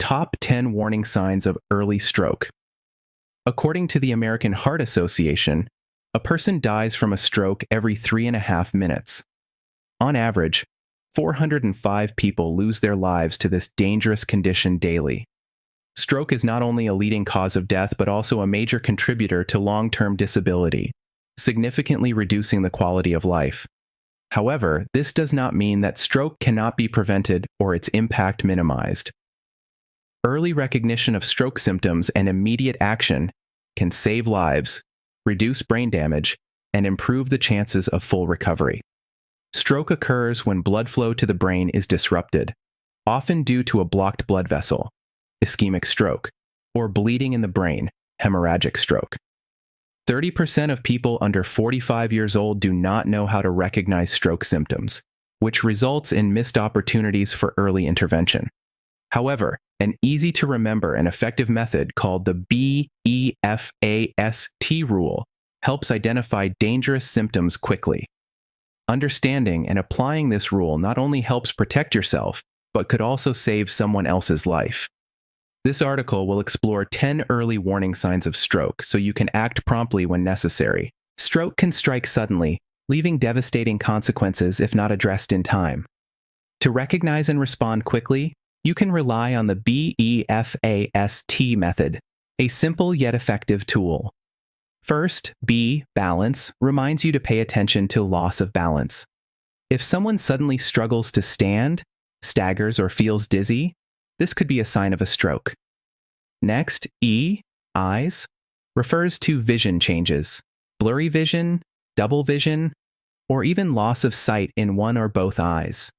Top 10 Warning Signs of Early Stroke. According to the American Heart Association, a person dies from a stroke every 3.5 minutes. On average, 405 people lose their lives to this dangerous condition daily. Stroke is not only a leading cause of death but also a major contributor to long-term disability, significantly reducing the quality of life. However, this does not mean that stroke cannot be prevented or its impact minimized. Early recognition of stroke symptoms and immediate action can save lives, reduce brain damage, and improve the chances of full recovery. Stroke occurs when blood flow to the brain is disrupted, often due to a blocked blood vessel, ischemic stroke, or bleeding in the brain, hemorrhagic stroke. 30% of people under 45 years old do not know how to recognize stroke symptoms, which results in missed opportunities for early intervention. However, an easy-to-remember and effective method called the BEFAST rule helps identify dangerous symptoms quickly. Understanding and applying this rule not only helps protect yourself, but could also save someone else's life. This article will explore 10 early warning signs of stroke so you can act promptly when necessary. Stroke can strike suddenly, leaving devastating consequences if not addressed in time. To recognize and respond quickly, you can rely on the BEFAST method, a simple yet effective tool. First, B, balance, reminds you to pay attention to loss of balance. If someone suddenly struggles to stand, staggers, or feels dizzy, this could be a sign of a stroke. Next, E, eyes, refers to vision changes, blurry vision, double vision, or even loss of sight in one or both eyes.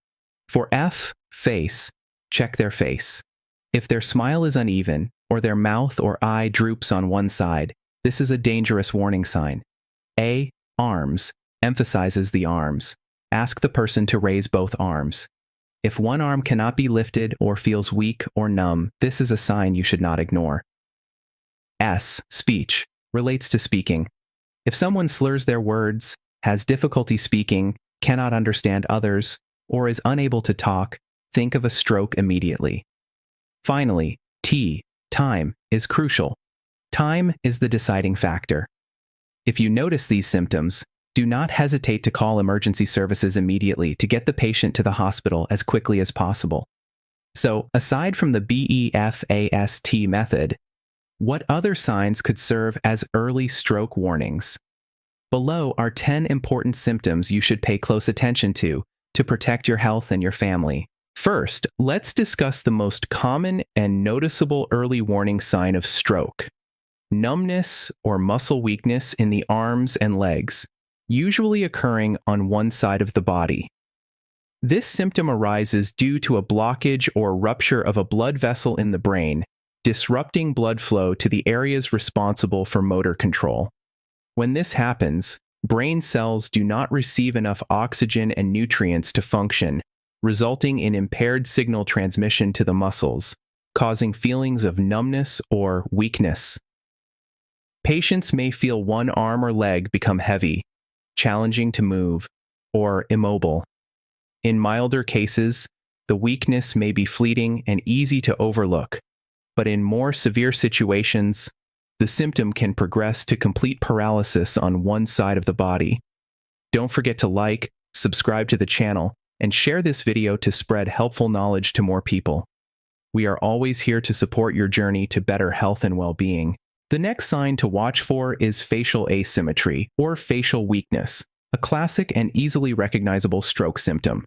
For F, face, check their face. If their smile is uneven, or their mouth or eye droops on one side, this is a dangerous warning sign. A, arms, emphasizes the arms. Ask the person to raise both arms. If one arm cannot be lifted or feels weak or numb, this is a sign you should not ignore. S, speech, relates to speaking. If someone slurs their words, has difficulty speaking, cannot understand others, or is unable to talk, think of a stroke immediately. Finally, T, time, is crucial. Time is the deciding factor. If you notice these symptoms, do not hesitate to call emergency services immediately to get the patient to the hospital as quickly as possible. So, aside from the BEFAST method, what other signs could serve as early stroke warnings? Below are 10 important symptoms you should pay close attention to protect your health and your family. First, let's discuss the most common and noticeable early warning sign of stroke: numbness or muscle weakness in the arms and legs, usually occurring on one side of the body. This symptom arises due to a blockage or rupture of a blood vessel in the brain, disrupting blood flow to the areas responsible for motor control. When this happens, brain cells do not receive enough oxygen and nutrients to function, resulting in impaired signal transmission to the muscles, causing feelings of numbness or weakness. Patients may feel one arm or leg become heavy, challenging to move, or immobile. In milder cases, the weakness may be fleeting and easy to overlook, but in more severe situations, the symptom can progress to complete paralysis on one side of the body. Don't forget to like, subscribe to the channel, and share this video to spread helpful knowledge to more people. We are always here to support your journey to better health and well-being. The next sign to watch for is facial asymmetry, or facial weakness, a classic and easily recognizable stroke symptom.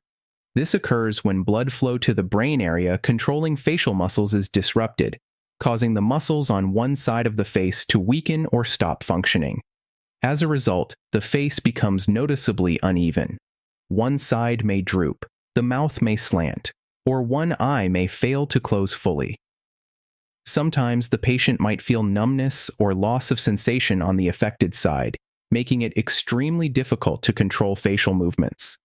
This occurs when blood flow to the brain area controlling facial muscles is disrupted, causing the muscles on one side of the face to weaken or stop functioning. As a result, the face becomes noticeably uneven. One side may droop, the mouth may slant, or one eye may fail to close fully. Sometimes the patient might feel numbness or loss of sensation on the affected side, making it extremely difficult to control facial movements.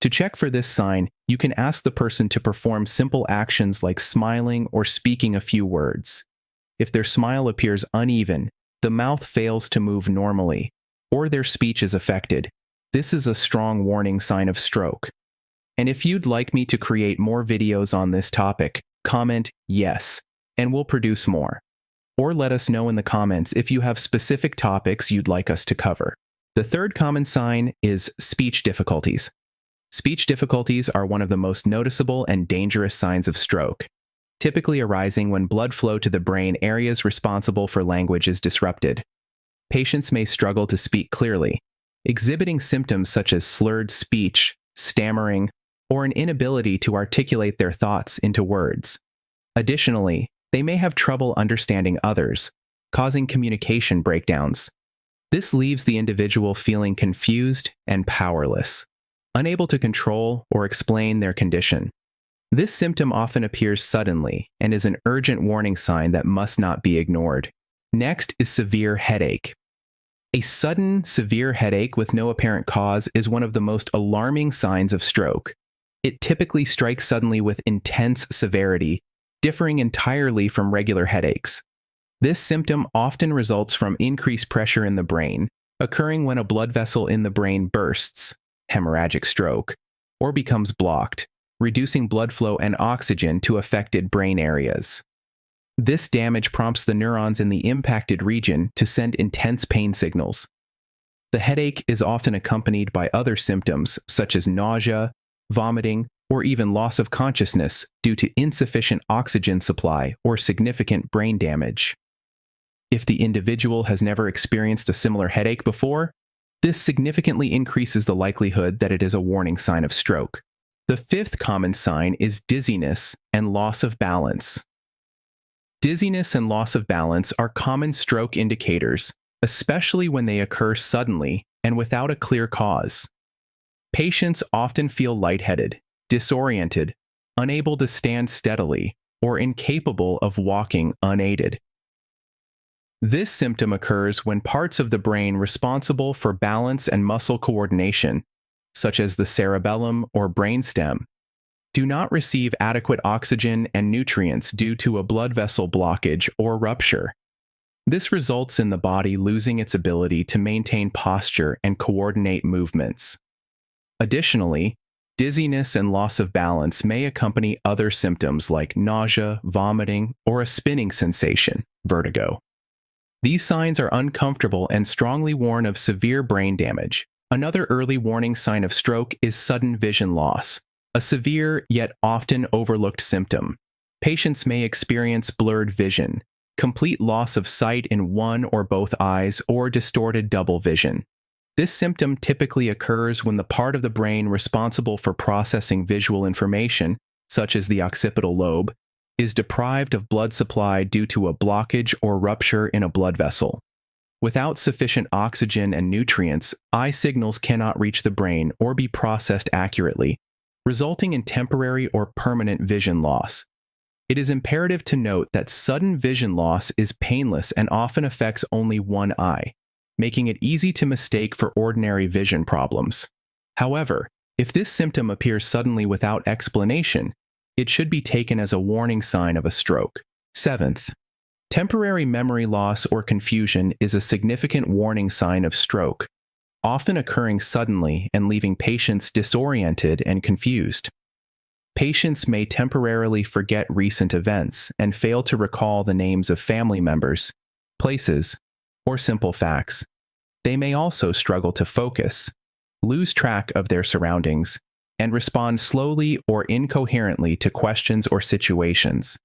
To check for this sign, you can ask the person to perform simple actions like smiling or speaking a few words. If their smile appears uneven, the mouth fails to move normally, or their speech is affected, this is a strong warning sign of stroke. And if you'd like me to create more videos on this topic, comment yes, and we'll produce more. Or let us know in the comments if you have specific topics you'd like us to cover. The third common sign is speech difficulties. Speech difficulties are one of the most noticeable and dangerous signs of stroke, typically arising when blood flow to the brain areas responsible for language is disrupted. Patients may struggle to speak clearly, exhibiting symptoms such as slurred speech, stammering, or an inability to articulate their thoughts into words. Additionally, they may have trouble understanding others, causing communication breakdowns. This leaves the individual feeling confused and powerless, unable to control or explain their condition. This symptom often appears suddenly and is an urgent warning sign that must not be ignored. Next is severe headache. A sudden, severe headache with no apparent cause is one of the most alarming signs of stroke. It typically strikes suddenly with intense severity, differing entirely from regular headaches. This symptom often results from increased pressure in the brain, occurring when a blood vessel in the brain bursts, hemorrhagic stroke, or becomes blocked, reducing blood flow and oxygen to affected brain areas. This damage prompts the neurons in the impacted region to send intense pain signals. The headache is often accompanied by other symptoms such as nausea, vomiting, or even loss of consciousness due to insufficient oxygen supply or significant brain damage. If the individual has never experienced a similar headache before, this significantly increases the likelihood that it is a warning sign of stroke. The fifth common sign is dizziness and loss of balance. Dizziness and loss of balance are common stroke indicators, especially when they occur suddenly and without a clear cause. Patients often feel lightheaded, disoriented, unable to stand steadily, or incapable of walking unaided. This symptom occurs when parts of the brain responsible for balance and muscle coordination, such as the cerebellum or brainstem, do not receive adequate oxygen and nutrients due to a blood vessel blockage or rupture. This results in the body losing its ability to maintain posture and coordinate movements. Additionally, dizziness and loss of balance may accompany other symptoms like nausea, vomiting, or a spinning sensation, vertigo. These signs are uncomfortable and strongly warn of severe brain damage. Another early warning sign of stroke is sudden vision loss, a severe yet often overlooked symptom. Patients may experience blurred vision, complete loss of sight in one or both eyes, or distorted double vision. This symptom typically occurs when the part of the brain responsible for processing visual information, such as the occipital lobe, is deprived of blood supply due to a blockage or rupture in a blood vessel. Without sufficient oxygen and nutrients, eye signals cannot reach the brain or be processed accurately, resulting in temporary or permanent vision loss. It is imperative to note that sudden vision loss is painless and often affects only one eye, making it easy to mistake for ordinary vision problems. However, if this symptom appears suddenly without explanation, it should be taken as a warning sign of a stroke. Seventh, temporary memory loss or confusion is a significant warning sign of stroke, often occurring suddenly and leaving patients disoriented and confused. Patients may temporarily forget recent events and fail to recall the names of family members, places, or simple facts. They may also struggle to focus, lose track of their surroundings, and respond slowly or incoherently to questions or situations.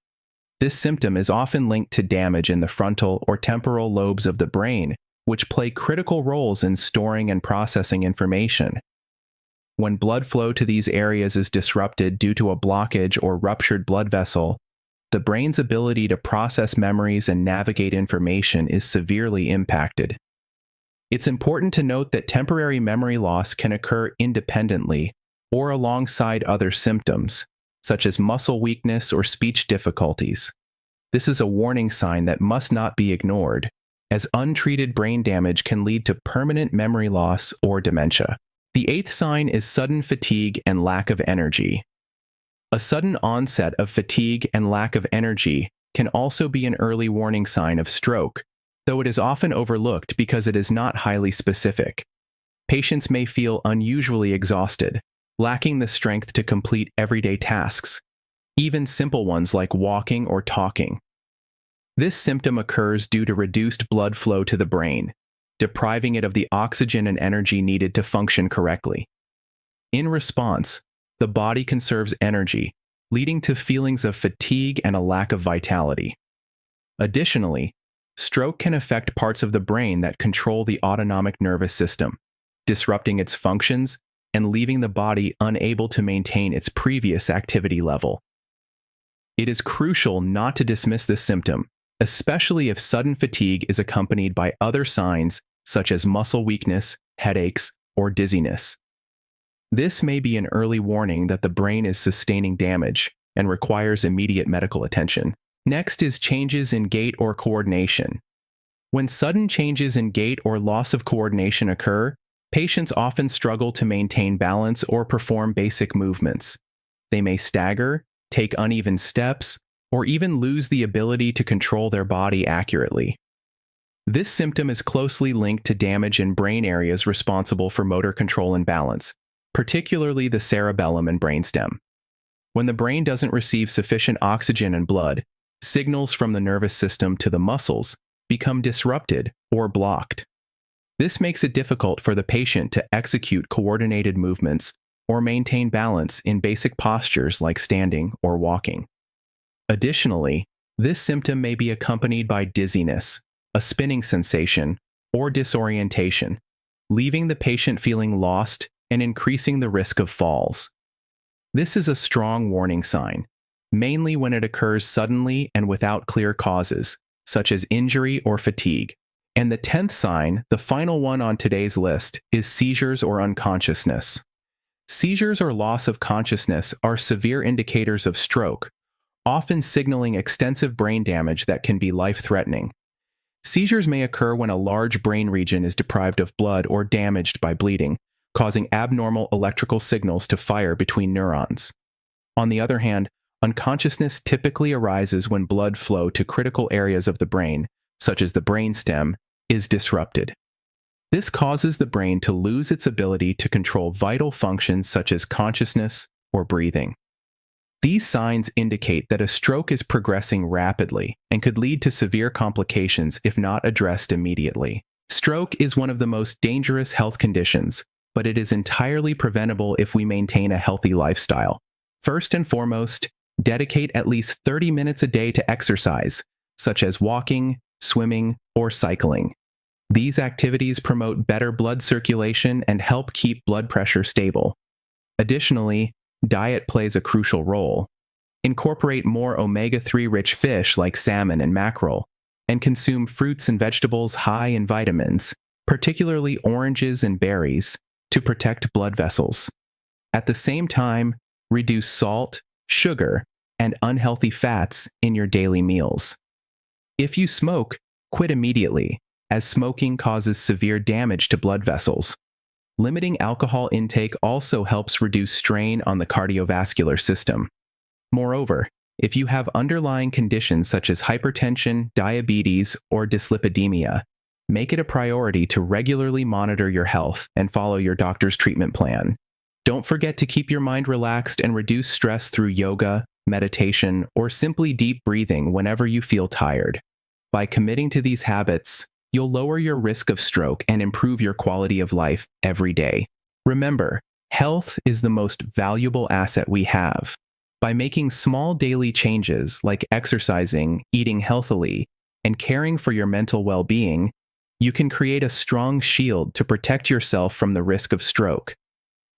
This symptom is often linked to damage in the frontal or temporal lobes of the brain, which play critical roles in storing and processing information. When blood flow to these areas is disrupted due to a blockage or ruptured blood vessel, the brain's ability to process memories and navigate information is severely impacted. It's important to note that temporary memory loss can occur independently or alongside other symptoms, such as muscle weakness or speech difficulties. This is a warning sign that must not be ignored, as untreated brain damage can lead to permanent memory loss or dementia. The eighth sign is sudden fatigue and lack of energy. A sudden onset of fatigue and lack of energy can also be an early warning sign of stroke, though it is often overlooked because it is not highly specific. Patients may feel unusually exhausted, lacking the strength to complete everyday tasks, even simple ones like walking or talking. This symptom occurs due to reduced blood flow to the brain, depriving it of the oxygen and energy needed to function correctly. In response, the body conserves energy, leading to feelings of fatigue and a lack of vitality. Additionally, stroke can affect parts of the brain that control the autonomic nervous system, disrupting its functions and leaving the body unable to maintain its previous activity level. It is crucial not to dismiss this symptom, especially if sudden fatigue is accompanied by other signs such as muscle weakness, headaches, or dizziness. This may be an early warning that the brain is sustaining damage and requires immediate medical attention. Next is changes in gait or coordination. When sudden changes in gait or loss of coordination occur, patients often struggle to maintain balance or perform basic movements. They may stagger, take uneven steps, or even lose the ability to control their body accurately. This symptom is closely linked to damage in brain areas responsible for motor control and balance, particularly the cerebellum and brainstem. When the brain doesn't receive sufficient oxygen and blood, signals from the nervous system to the muscles become disrupted or blocked. This makes it difficult for the patient to execute coordinated movements or maintain balance in basic postures like standing or walking. Additionally, this symptom may be accompanied by dizziness, a spinning sensation, or disorientation, leaving the patient feeling lost and increasing the risk of falls. This is a strong warning sign, mainly when it occurs suddenly and without clear causes, such as injury or fatigue. And the 10th sign, the final one on today's list, is seizures or unconsciousness. Seizures or loss of consciousness are severe indicators of stroke, often signaling extensive brain damage that can be life-threatening. Seizures may occur when a large brain region is deprived of blood or damaged by bleeding, causing abnormal electrical signals to fire between neurons. On the other hand, unconsciousness typically arises when blood flow to critical areas of the brain, such as the brainstem, is disrupted. This causes the brain to lose its ability to control vital functions such as consciousness or breathing. These signs indicate that a stroke is progressing rapidly and could lead to severe complications if not addressed immediately. Stroke is one of the most dangerous health conditions, but it is entirely preventable if we maintain a healthy lifestyle. First and foremost, dedicate at least 30 minutes a day to exercise, such as walking, swimming, or cycling. These activities promote better blood circulation and help keep blood pressure stable. Additionally, diet plays a crucial role. Incorporate more omega-3 rich fish like salmon and mackerel, and consume fruits and vegetables high in vitamins, particularly oranges and berries, to protect blood vessels. At the same time, reduce salt, sugar, and unhealthy fats in your daily meals. If you smoke, quit immediately, as smoking causes severe damage to blood vessels. Limiting alcohol intake also helps reduce strain on the cardiovascular system. Moreover, if you have underlying conditions such as hypertension, diabetes, or dyslipidemia, make it a priority to regularly monitor your health and follow your doctor's treatment plan. Don't forget to keep your mind relaxed and reduce stress through yoga, meditation, or simply deep breathing whenever you feel tired. By committing to these habits, you'll lower your risk of stroke and improve your quality of life every day. Remember, health is the most valuable asset we have. By making small daily changes like exercising, eating healthily, and caring for your mental well-being, you can create a strong shield to protect yourself from the risk of stroke.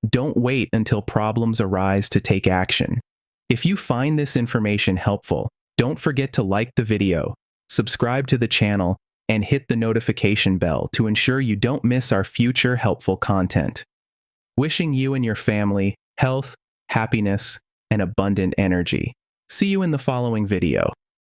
Don't wait until problems arise to take action. If you find this information helpful, don't forget to like the video, subscribe to the channel, and hit the notification bell to ensure you don't miss our future helpful content. Wishing you and your family health, happiness, and abundant energy. See you in the following video.